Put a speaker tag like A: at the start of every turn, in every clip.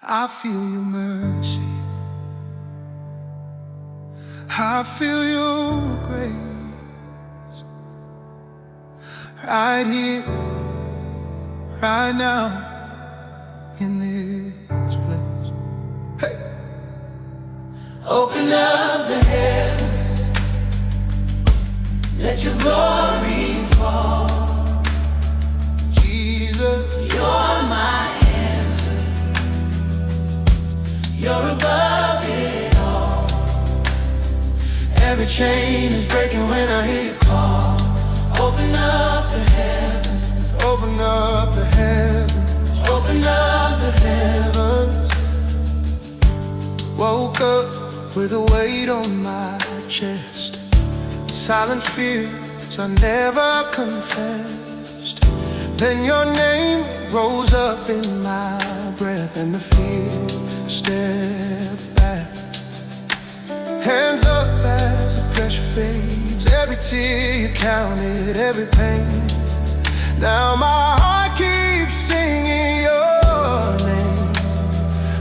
A: I feel your mercy, I feel your grace, right here, right now, in this place. Hey!
B: Open up the heavens, let your glory fall.
A: Jesus,
B: You're my answer, you're above it all. Every chain is breaking when I hear you call. Open up the heavens,
A: open up the heavens,
B: open up the heavens.
A: woke up with a weight on my chest, silent fears I never confessed. Then your name rose up in my breath, and the fear stepped back. Hands up as the pressure fades, every tear you counted, every pain. Now my heart keeps singing your name.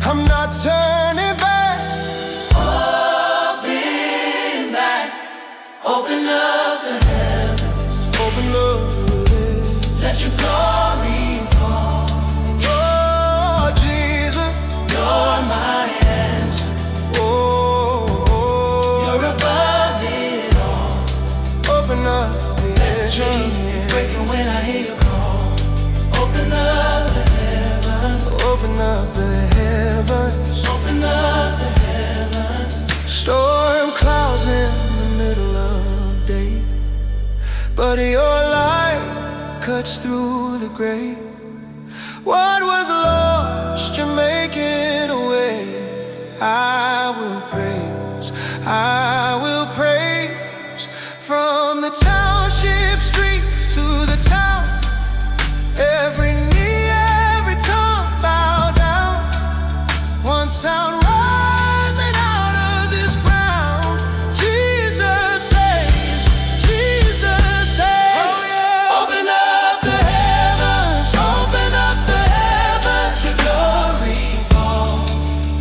A: I'm not turning back.
B: Open up the heavens,
A: open up the heavens,
B: let your glory fall.
A: Oh, Jesus,
B: you're my answer, you're above it all.
A: Open up the
B: heavens, breaking when I hear you call. Open up the heavens,
A: open up the heavens,
B: open up the heavens.
A: Storm clouds in the middle of day, but your light cuts through the gray. What was lost, you're making a way. I will praise, from the township streets to the town. Every knee, every tongue bow down. One sound rising out of this ground. Jesus saves, Jesus saves. Oh yeah. Open up the heavens, open up the heavens.
B: Let your glory fall.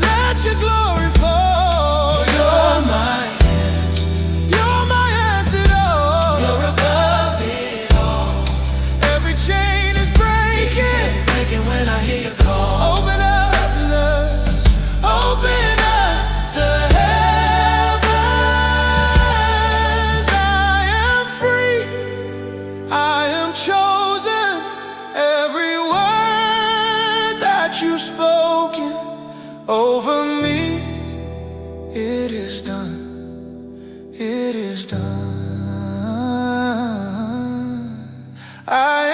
A: Let your glory fall.
B: You're my answer,
A: You're my antidote.
B: you're above it all.
A: Every chain is breaking,
B: Breaking when I hear you call.
A: open up the heavens. I am free, I am chosen. Every word that you've spoken over me, it is done, it is done. I